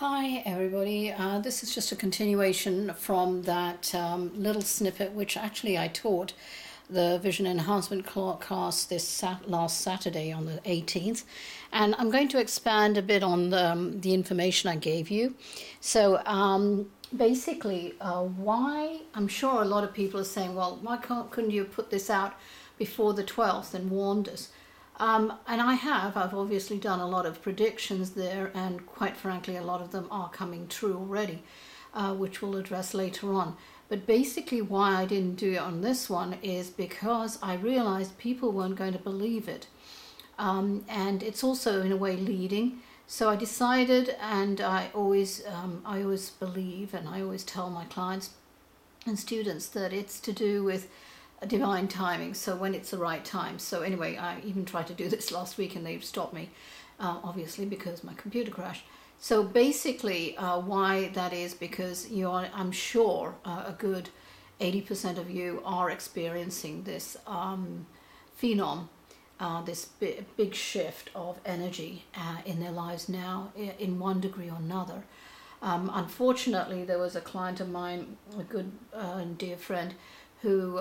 Hi everybody, this is just a continuation from that little snippet which actually I taught the Vision Enhancement class this last Saturday on the 18th, and I'm going to expand a bit on the information I gave you. So basically, why, I'm sure a lot of people are saying, well, why couldn't you put this out before the 12th and warned us? And I've obviously done a lot of predictions there, and quite frankly, a lot of them are coming true already, which we'll address later on. But basically why I didn't do it on this one is because I realized people weren't going to believe it. And it's also in a way leading. So I decided, and I always believe, and I always tell my clients and students that it's to do with divine timing, so when it's the right time. So anyway, I even tried to do this last week and they've stopped me, obviously because my computer crashed. So basically why that is because I'm sure a good 80% of you are experiencing this phenom, this big shift of energy in their lives now in one degree or another. Unfortunately, there was a client of mine, a good and dear friend, who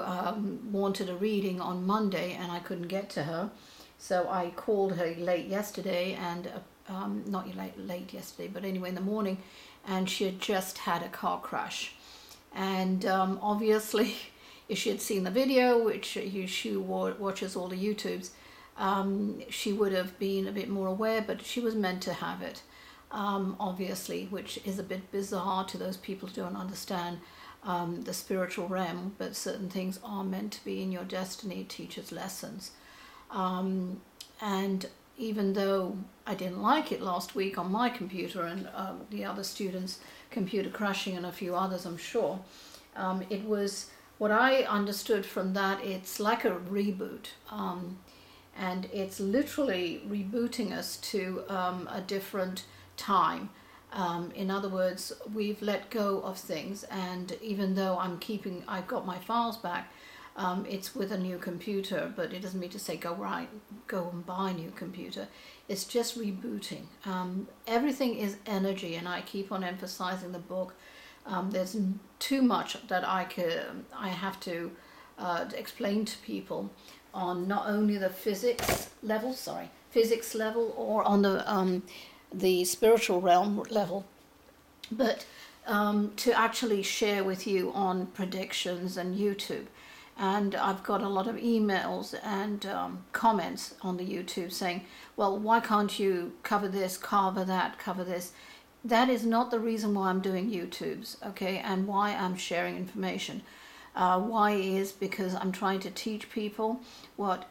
wanted a reading on Monday, and I couldn't get to her. So I called her late yesterday, and not late yesterday, but anyway in the morning, and she had just had a car crash. And obviously, if she had seen the video, which she watches all the YouTubes, she would have been a bit more aware, but she was meant to have it, obviously, which is a bit bizarre to those people who don't understand the spiritual realm, but certain things are meant to be in your destiny, teaches lessons. And even though I didn't like it last week on my computer and the other students' computer crashing and a few others, I'm sure, it was what I understood from that. It's like a reboot, and it's literally rebooting us to a different time. In other words, we've let go of things, and even though I've got my files back, it's with a new computer, but it doesn't mean to say go and buy a new computer. It's just rebooting. Everything is energy, and I keep on emphasizing the book. There's too much that I have to explain to people on not only the physics level, or on the spiritual realm level, but to actually share with you on predictions and YouTube. And I've got a lot of emails and comments on the YouTube saying, well, why can't you cover this, cover that, cover this? That is not the reason why I'm doing YouTubes, okay, and why I'm sharing information. Why is because I'm trying to teach people what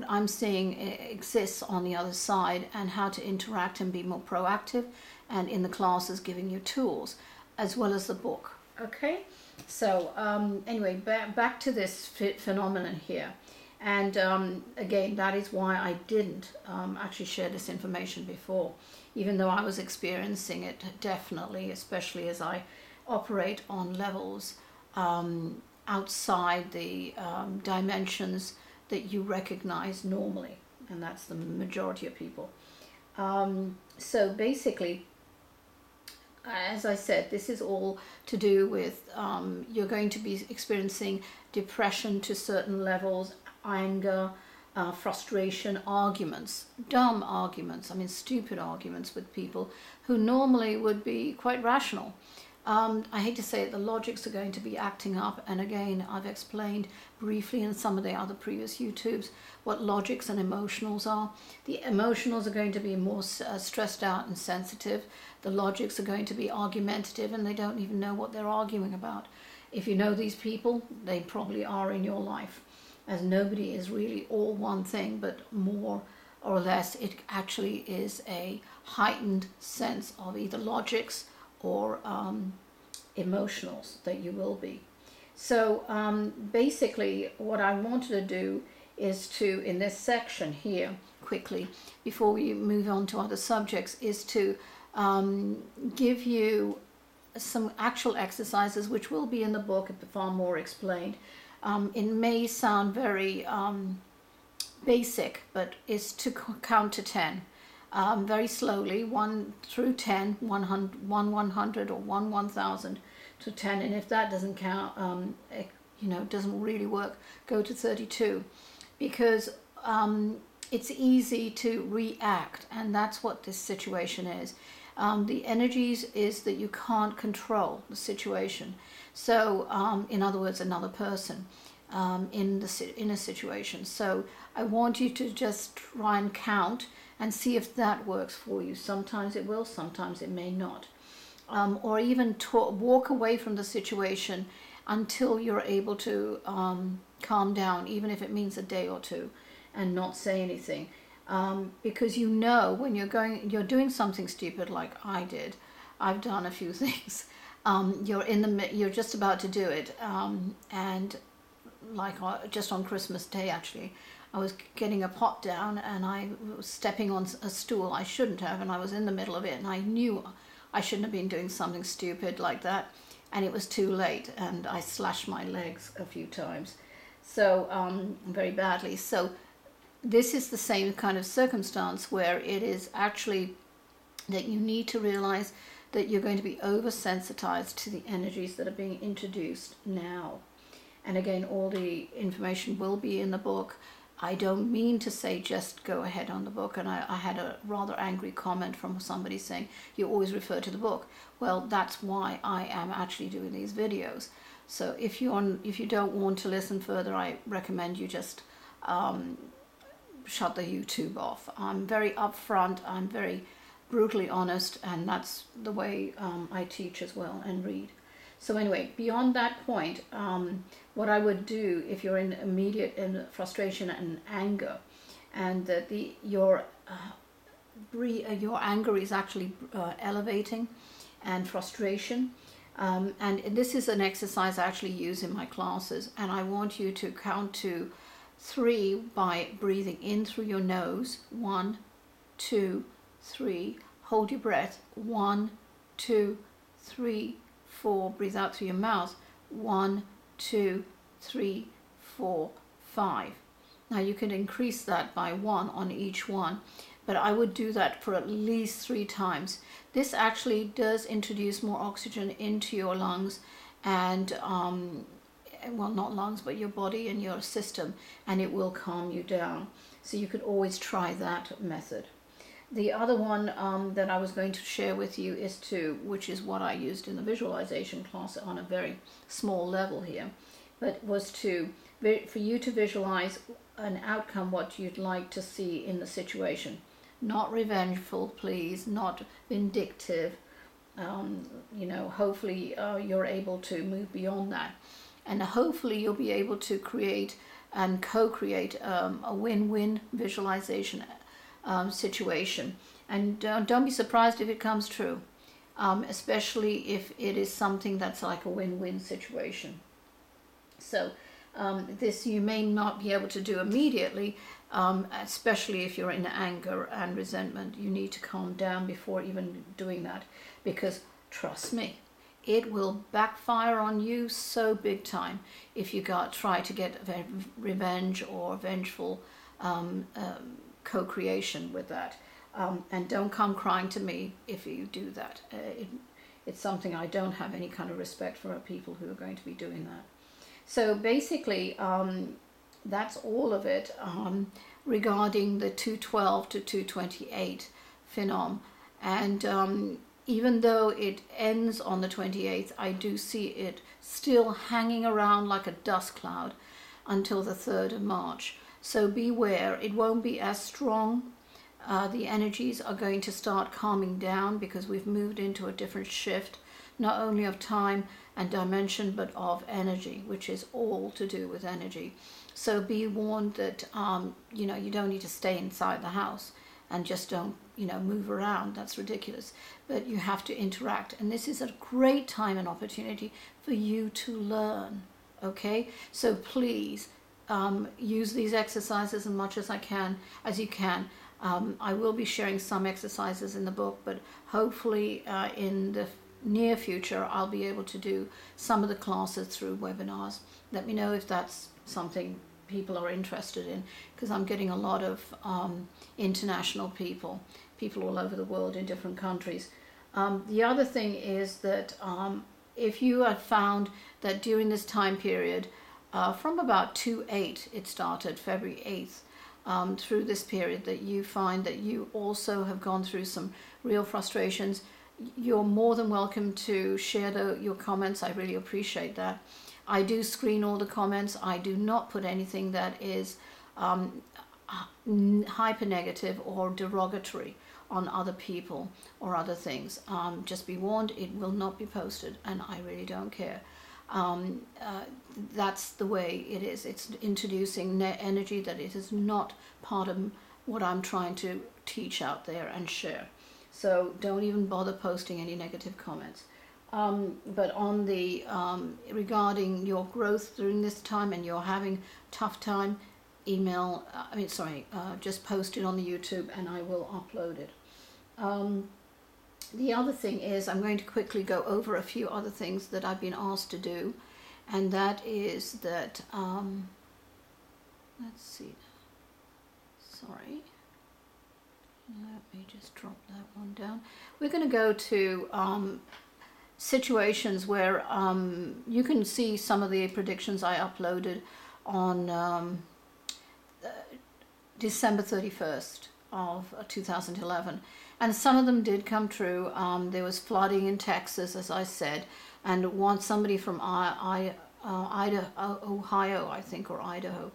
I'm seeing exists on the other side, and how to interact and be more proactive, and in the classes giving you tools as well as the book. Okay, so anyway, back to this phenomenon here, and again, that is why I didn't actually share this information before, even though I was experiencing it definitely, especially as I operate on levels outside the dimensions that you recognize normally, and that's the majority of people. So basically, as I said, this is all to do with you're going to be experiencing depression to certain levels, anger, frustration, arguments, dumb arguments, stupid arguments with people who normally would be quite rational. I hate to say it, the logics are going to be acting up, and again, I've explained briefly in some of the other previous YouTubes what logics and emotionals are. The emotionals are going to be more stressed out and sensitive. The logics are going to be argumentative, and they don't even know what they're arguing about. If you know these people, they probably are in your life, as nobody is really all one thing, but more or less it actually is a heightened sense of either logics or emotionals that you will be. So basically what I wanted to do is to, in this section here, quickly, before we move on to other subjects, is to give you some actual exercises which will be in the book, far more explained. It may sound very basic, but it's to count to 10. very slowly, 1 through 10, 100 or 1000 to 10. And if that doesn't count, doesn't really work, go to 32, because it's easy to react, and that's what this situation is. The energies is that you can't control the situation. So, in other words, another person in a situation. So I want you to just try and count and see if that works for you. Sometimes it will, sometimes it may not. Or even walk away from the situation until you're able to calm down, even if it means a day or two, and not say anything. Because when you're doing something stupid like I did. I've done a few things. You're just about to do it, and like just on Christmas Day, actually, I was getting a pot down and I was stepping on a stool I shouldn't have, and I was in the middle of it, and I knew I shouldn't have been doing something stupid like that, and it was too late, and I slashed my legs a few times, so very badly. So this is the same kind of circumstance where it is actually that you need to realize that you're going to be oversensitized to the energies that are being introduced now. And again, all the information will be in the book. I don't mean to say just go ahead on the book. And I had a rather angry comment from somebody saying, you always refer to the book. Well, that's why I am actually doing these videos. So if you don't want to listen further, I recommend you just shut the YouTube off. I'm very upfront, I'm very brutally honest, and that's the way I teach as well and read. So anyway, beyond that point, what I would do if you're in immediate frustration and anger, and that your anger is actually elevating, and frustration, and this is an exercise I actually use in my classes, and I want you to count to 3 by breathing in through your nose. 1, 2, 3. Hold your breath. 1, 2, 3, 4. Breathe out through your mouth. 1, 2, 3, 4, 5. Now you can increase that by 1 on each one, but I would do that for at least 3 times. This actually does introduce more oxygen into your lungs, and well, not lungs, but your body and your system, and it will calm you down. So you could always try that method. The other one that I was going to share with you is which is what I used in the visualization class on a very small level here, but was for you to visualize an outcome, what you'd like to see in the situation. Not revengeful, please, not vindictive. Hopefully you're able to move beyond that. And hopefully you'll be able to create and co-create a win-win visualization situation. And don't be surprised if it comes true, especially if it is something that's like a win-win situation. So this you may not be able to do immediately, especially if you're in anger and resentment. You need to calm down before even doing that, because trust me, it will backfire on you so big time if you try to get revenge or vengeful co-creation with that. And don't come crying to me if you do that. It's something I don't have any kind of respect for people who are going to be doing that. So basically, that's all of it regarding the 212 to 228 phenom. And even though it ends on the 28th, I do see it still hanging around like a dust cloud until the 3rd of March. So beware, it won't be as strong. The energies are going to start calming down because we've moved into a different shift, not only of time and dimension, but of energy, which is all to do with energy. So be warned that, you don't need to stay inside the house and just don't, move around. That's ridiculous. But you have to interact. And this is a great time and opportunity for you to learn, okay? So please use these exercises as much as you can. I will be sharing some exercises in the book, but hopefully in the near future, I'll be able to do some of the classes through webinars. Let me know if that's something people are interested in, because I'm getting a lot of international people, people all over the world in different countries. The other thing is that if you have found that during this time period, from about 2/8 it started, February 8th, through this period, that you find that you also have gone through some real frustrations, you're more than welcome to share your comments. I really appreciate that. I do screen all the comments. I do not put anything that is hyper negative or derogatory on other people or other things. Just be warned, it will not be posted, and I really don't care. That's the way it is. It's introducing energy that it is not part of what I'm trying to teach out there and share. So don't even bother posting any negative comments. But on the regarding your growth during this time and you're having tough time, just post it on the YouTube and I will upload it. The other thing is, I'm going to quickly go over a few other things that I've been asked to do, and that is that, let's see, sorry, let me just drop that one down. We're going to go to situations where you can see some of the predictions I uploaded on December 31st of 2011, and some of them did come true. There was flooding in Texas, as I said, and somebody from Ohio, I think, or Idaho,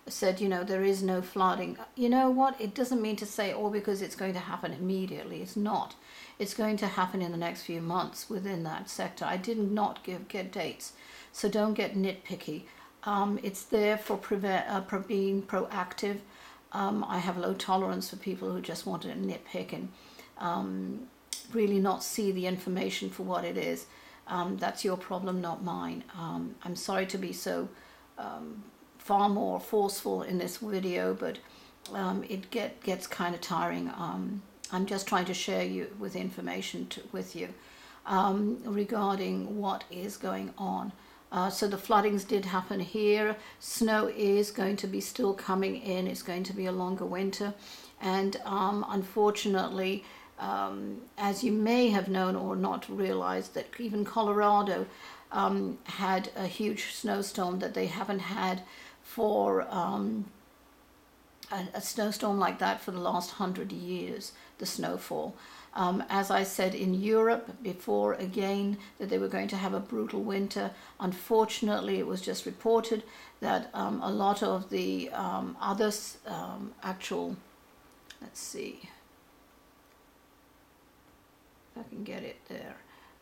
said, you know, there is no flooding. You know what? It doesn't mean to say, oh, because it's going to happen immediately. It's not. It's going to happen in the next few months within that sector. I did not get dates, so don't get nitpicky. It's there for being proactive. I have low tolerance for people who just want to nitpick and really not see the information for what it is. That's your problem, not mine. I'm sorry to be so far more forceful in this video, but it gets kind of tiring. I'm just trying to share with information with you regarding what is going on. So the floodings did happen here. Snow is going to be still coming in. It's going to be a longer winter. And unfortunately, as you may have known or not realized, that even Colorado had a huge snowstorm that they haven't had for a snowstorm like that for the last 100 years, the snowfall. As I said in Europe before, again, that they were going to have a brutal winter. Unfortunately, it was just reported that a lot of the actual, let's see if I can get it there.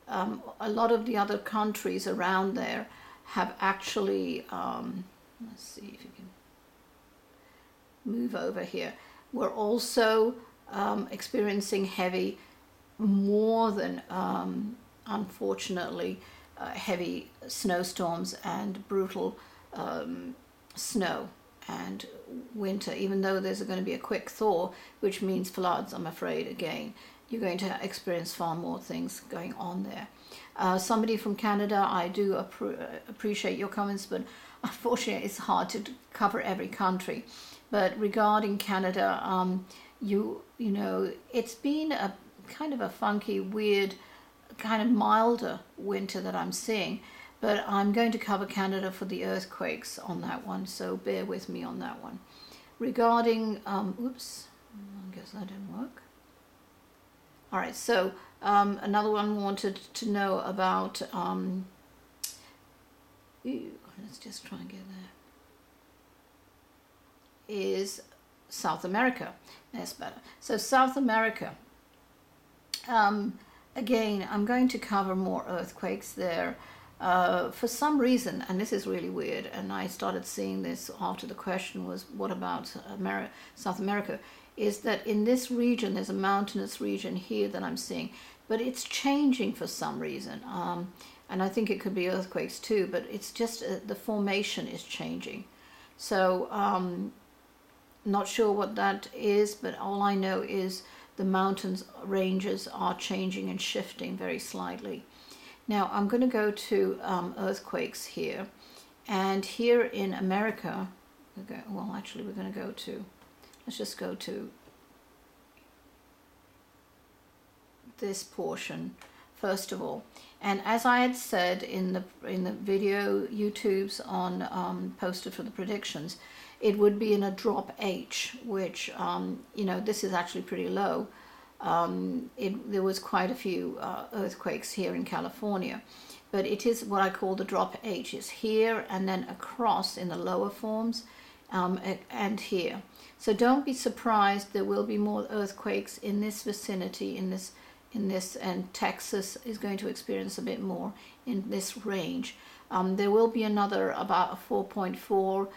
A lot of the other countries around there have actually, let's see if you can move over here, we're also experiencing more than unfortunately heavy snowstorms and brutal snow and winter, even though there's going to be a quick thaw, which means floods. I'm afraid again you're going to experience far more things going on there. Somebody from Canada, I do appreciate your comments, but unfortunately it's hard to cover every country. But regarding Canada, you know, it's been a kind of a funky, weird, kind of milder winter that I'm seeing. But I'm going to cover Canada for the earthquakes on that one, so bear with me on that one. Regarding, oops, I guess that didn't work. All right, so another one wanted to know about, let's just try and get there, is South America. That's better. So South America, again, I'm going to cover more earthquakes there. For some reason, and this is really weird, and I started seeing this after the question was, what about South America, is that in this region, there's a mountainous region here that I'm seeing, but it's changing for some reason. And I think it could be earthquakes too, but it's just the formation is changing. So not sure what that is, but all I know is the mountains ranges are changing and shifting very slightly. Now I'm going to go to earthquakes here, and here in America, well actually we're going to go to, let's just go to this portion first of all. And as I had said in the video YouTube's on posted for the predictions, it would be in a drop H, which you know, this is actually pretty low. There was quite a few earthquakes here in California, but it is what I call the drop H. It's here and then across in the lower forms, and here. So don't be surprised, there will be more earthquakes in this vicinity, in this, and Texas is going to experience a bit more in this range. There will be another about a 4.4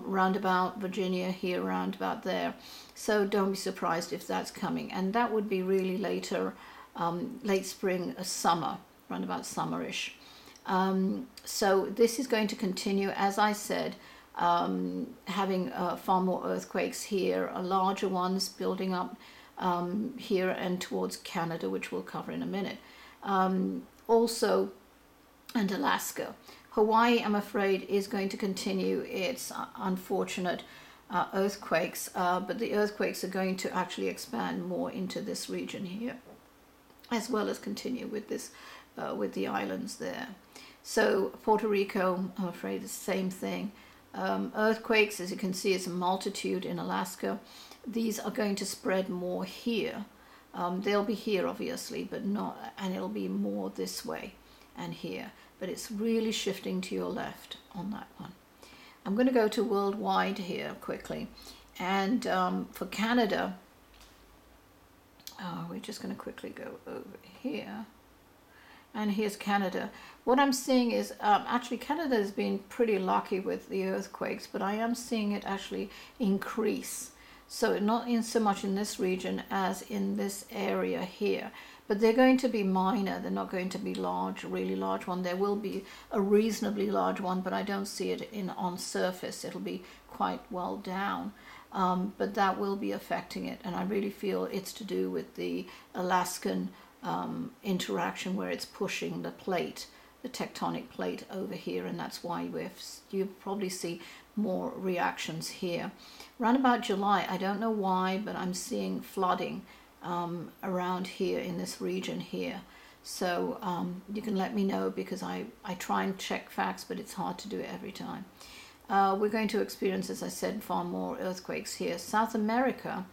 roundabout Virginia here, roundabout there. So don't be surprised if that's coming, and that would be really later, late spring, summer, roundabout summerish. So this is going to continue, as I said, having far more earthquakes here, larger ones building up here and towards Canada, which we'll cover in a minute. Also, and Alaska. Hawaii, I'm afraid, is going to continue its unfortunate earthquakes, but the earthquakes are going to actually expand more into this region here, as well as continue with this, with the islands there. So Puerto Rico, I'm afraid, is the same thing. Earthquakes, as you can see, is a multitude in Alaska. These are going to spread more here. They'll be here, obviously, but not, and it'll be more this way and here. But it's really shifting to your left on that one. I'm going to go to worldwide here quickly. And for Canada, we're just going to quickly go over here. And here's Canada. What I'm seeing is, actually Canada has been pretty lucky with the earthquakes, but I am seeing it actually increase. So not in so much in this region as in this area here. But they're going to be minor. They're not going to be large, really large one. There will be a reasonably large one, but I don't see it on surface. It'll be quite well down. But that will be affecting it. And I really feel it's to do with the Alaskan interaction where it's pushing the plate, the tectonic plate over here, and that's why you probably see more reactions here. Around about July, I don't know why, but I'm seeing flooding around here in this region here. So you can let me know, because I try and check facts, but it's hard to do it every time. We're going to experience, as I said, far more earthquakes here. South America,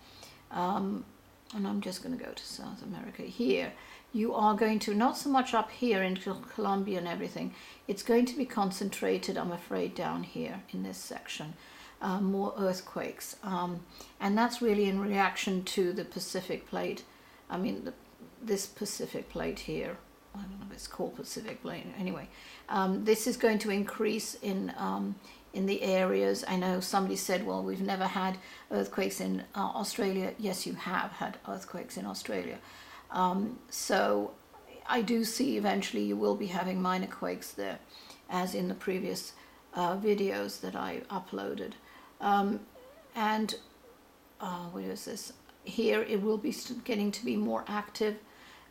and I'm just going to go to South America here. You are going to, not so much up here in Colombia and everything, it's going to be concentrated, I'm afraid, down here in this section. More earthquakes. And that's really in reaction to the Pacific plate. I mean, this Pacific plate here. I don't know if it's called Pacific plate. Anyway, this is going to increase in the areas. I know somebody said, well, we've never had earthquakes in Australia. Yes, you have had earthquakes in Australia. So I do see eventually you will be having minor quakes there, as in the previous videos that I uploaded. And where is this? Here it will be getting to be more active,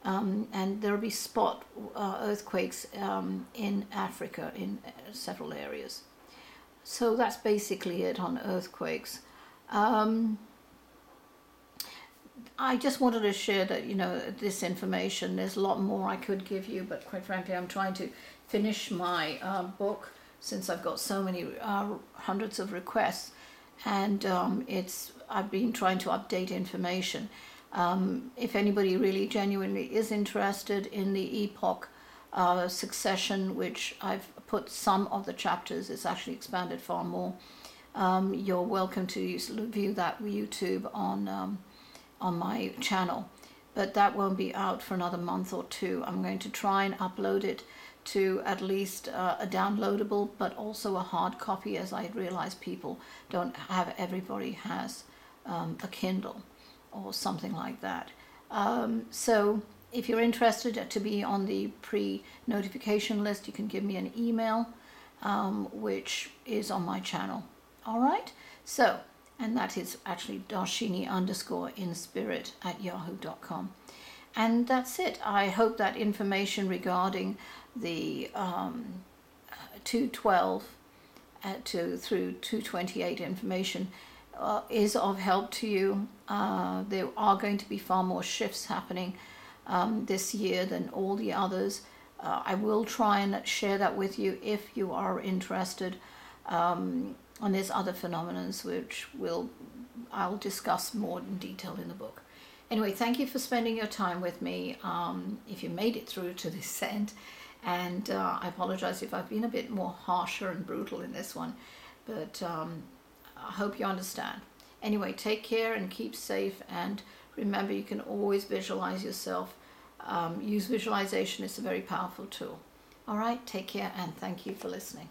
and there will be spot earthquakes in Africa in several areas. So that's basically it on earthquakes. I just wanted to share that, you know, this information. There's a lot more I could give you, but quite frankly, I'm trying to finish my book, since I've got so many hundreds of requests, and I've been trying to update information. If anybody really genuinely is interested in the epoch succession, which I've put some of the chapters, it's actually expanded far more. You're welcome to view that YouTube on my channel, but that won't be out for another month or two. I'm going to try and upload it to at least a downloadable, but also a hard copy, as I realize people don't have, everybody has a Kindle or something like that. So if you're interested to be on the pre-notification list, you can give me an email, which is on my channel. All right, so, and that is actually darshini_inspirit@yahoo.com. And that's it. I hope that information regarding the 212 through 228 information is of help to you. There are going to be far more shifts happening this year than all the others. I will try and share that with you if you are interested. And there's other phenomena which I'll discuss more in detail in the book. Anyway, thank you for spending your time with me, if you made it through to this end. And I apologize if I've been a bit more harsher and brutal in this one, but I hope you understand. Anyway, take care and keep safe, and remember, you can always visualize yourself. Use visualization, it's a very powerful tool. All right, take care, and thank you for listening.